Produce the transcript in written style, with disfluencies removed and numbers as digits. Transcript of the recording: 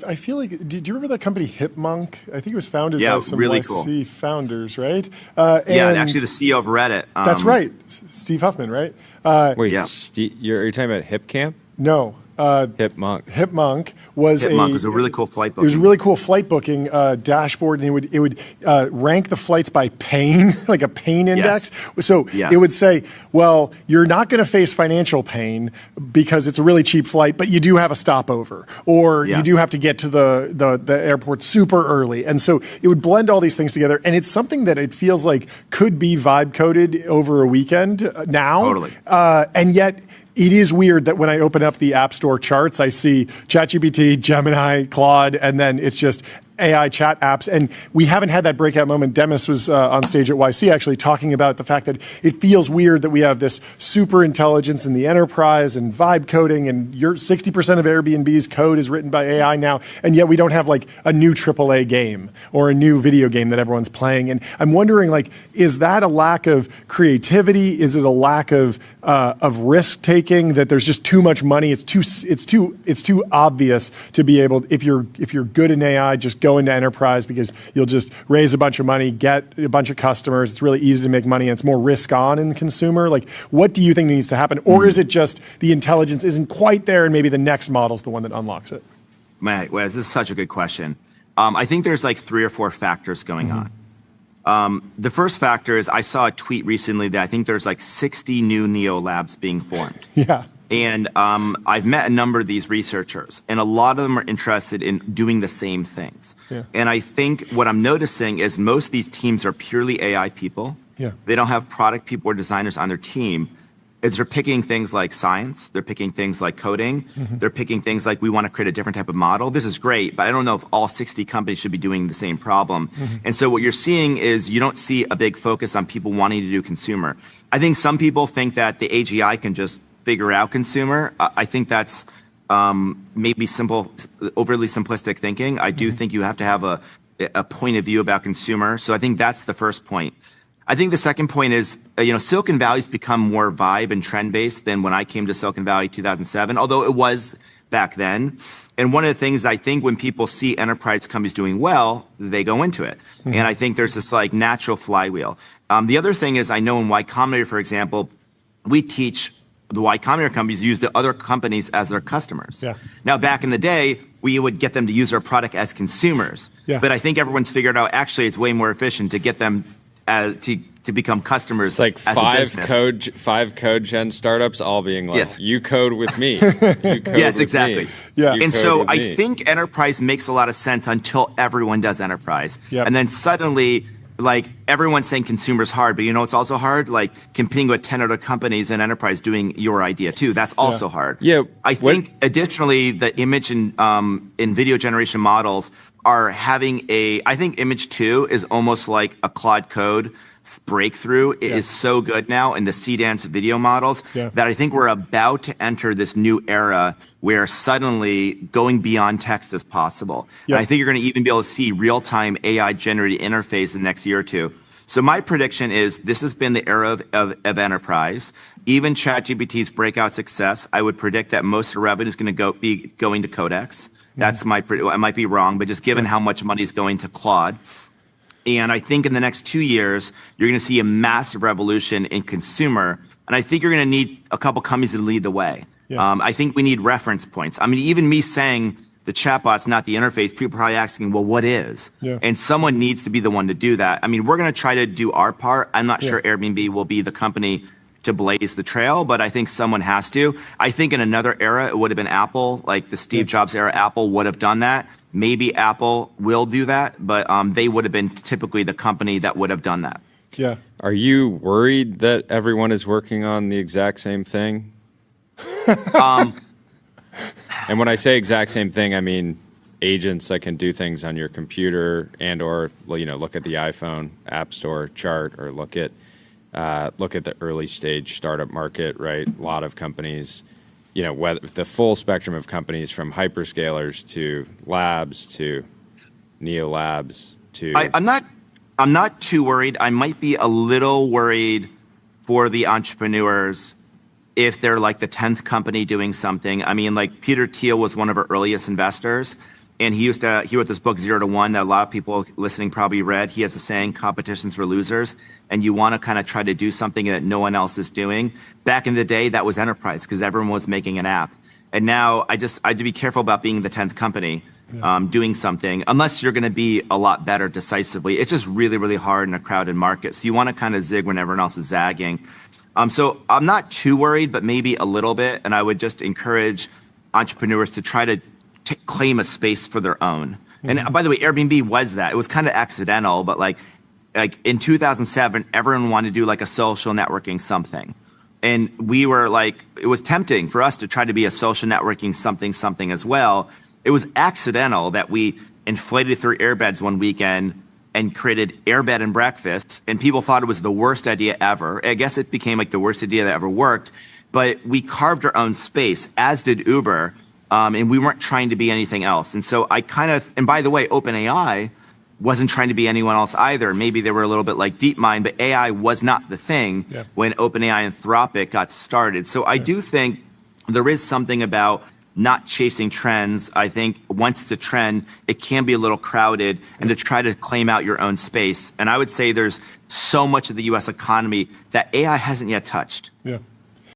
I feel like, do you remember that company Hipmunk? I think it was founded by some really YC founders, right? Yeah, actually the CEO of Reddit. That's right, Steve Huffman, right? Wait, you're talking about HipCamp? No. Hipmunk. Hipmunk was a really cool flight booking. It was a really cool flight booking dashboard, and it would rank the flights by pain, like a pain index. So it would say, well, you're not going to face financial pain because it's a really cheap flight, but you do have a stopover, or you do have to get to the airport super early. And so it would blend all these things together, and it's something that it feels like could be vibe coded over a weekend now. Totally. And yet, it is weird that when I open up the App Store charts, I see ChatGPT, Gemini, Claude, and then it's just AI chat apps. And we haven't had that breakout moment. Demis was on stage at YC actually talking about the fact that it feels weird that we have this super intelligence in the enterprise and vibe coding, and 60% of Airbnb's code is written by AI now, and yet we don't have like a new AAA game or a new video game that everyone's playing. And I'm wondering, like, is that a lack of creativity? Is it a lack of risk taking, that there's just too much money? It's too obvious to be able, if you're good in AI, just go into enterprise because you'll just raise a bunch of money, get a bunch of customers. It's really easy to make money, and it's more risk on in the consumer. Like, what do you think needs to happen? Or is it just the intelligence isn't quite there, and maybe the next model's the one that unlocks it? Man, this is such a good question. I think there's like 3 or 4 factors going on. The first factor is I saw a tweet recently that I think there's like 60 new Neo labs being formed. Yeah. And I've met a number of these researchers, and a lot of them are interested in doing the same things. Yeah. And I think what I'm noticing is most of these teams are purely AI people. Yeah. They don't have product people or designers on their team. They're picking things like science. They're picking things like coding. They're picking things like, we want to create a different type of model. This is great, but I don't know if all 60 companies should be doing the same problem. And so what you're seeing is you don't see a big focus on people wanting to do consumer. I think some people think that the AGI can just figure out consumer. I think that's maybe overly simplistic thinking. I do think you have to have a point of view about consumer. So I think that's the first point. I think the second point is, Silicon Valley's become more vibe and trend based than when I came to Silicon Valley 2007, although it was back then. And one of the things I think when people see enterprise companies doing well, they go into it. And I think there's this like natural flywheel. The other thing is, I know in Y Combinator, for example, we teach the Y Combinator companies use the other companies as their customers. Yeah. Now, back in the day, we would get them to use our product as consumers. Yeah. But I think everyone's figured out actually it's way more efficient to get them to become customers. It's like five code gen startups all being like, you code with me. You code yes, exactly. Me. Yeah. And so I think enterprise makes a lot of sense until everyone does enterprise. Yep. And then suddenly, like, everyone's saying consumer's hard, but it's also hard, like competing with 10 other companies in enterprise doing your idea too. That's also hard. Yeah. I think additionally, the image and video generation models are having I think image 2 is almost like a Claude Code breakthrough. It is so good now in the C-dance video models that I think we're about to enter this new era where suddenly going beyond text is possible. And I think you're going to even be able to see real-time AI generated interface in the next year or two. So my prediction is this has been the era of enterprise. Even ChatGPT's breakout success, I would predict that most of the revenue is going to be going to Codex. That's I might be wrong, but just given how much money is going to Claude. And I think in the next 2 years, you're going to see a massive revolution in consumer. And I think you're going to need a couple companies to lead the way. I think we need reference points. I mean, even me saying the chatbot's not the interface, people are probably asking, well, what is? And someone needs to be the one to do that. I mean, we're going to try to do our part. I'm not sure Airbnb will be the company to blaze the trail, but I think someone has to. I think in another era, it would have been Apple, like the Steve Jobs era, Apple would have done that. Maybe Apple will do that, but they would have been typically the company that would have done that. Yeah. Are you worried that everyone is working on the exact same thing? And when I say exact same thing, I mean agents that can do things on your computer and or look at the iPhone App Store chart, or look at the early stage startup market, right? A lot of companies, whether the full spectrum of companies from hyperscalers to labs to neo labs to. I'm not too worried. I might be a little worried for the entrepreneurs if they're like the 10th company doing something. I mean, like Peter Thiel was one of our earliest investors. And he wrote this book, 0 to 1, that a lot of people listening probably read. He has a saying, competition's for losers. And you want to kind of try to do something that no one else is doing. Back in the day, that was enterprise because everyone was making an app. And now I have to be careful about being the 10th company doing something, unless you're going to be a lot better decisively. It's just really, really hard in a crowded market. So you want to kind of zig when everyone else is zagging. So I'm not too worried, but maybe a little bit. And I would just encourage entrepreneurs to try to claim a space for their own. And by the way, Airbnb was that. It was kind of accidental, but like in 2007, everyone wanted to do like a social networking something. And we were like, it was tempting for us to try to be a social networking something as well. It was accidental that we inflated through airbeds one weekend and created airbed and breakfasts, and people thought it was the worst idea ever. I guess it became like the worst idea that ever worked, but we carved our own space, as did Uber, and we weren't trying to be anything else. And so and by the way, OpenAI wasn't trying to be anyone else either. Maybe they were a little bit like DeepMind, but AI was not the thing when OpenAI and Anthropic got started. So I do think there is something about not chasing trends. I think once it's a trend, it can be a little crowded, and to try to claim out your own space. And I would say there's so much of the US economy that AI hasn't yet touched.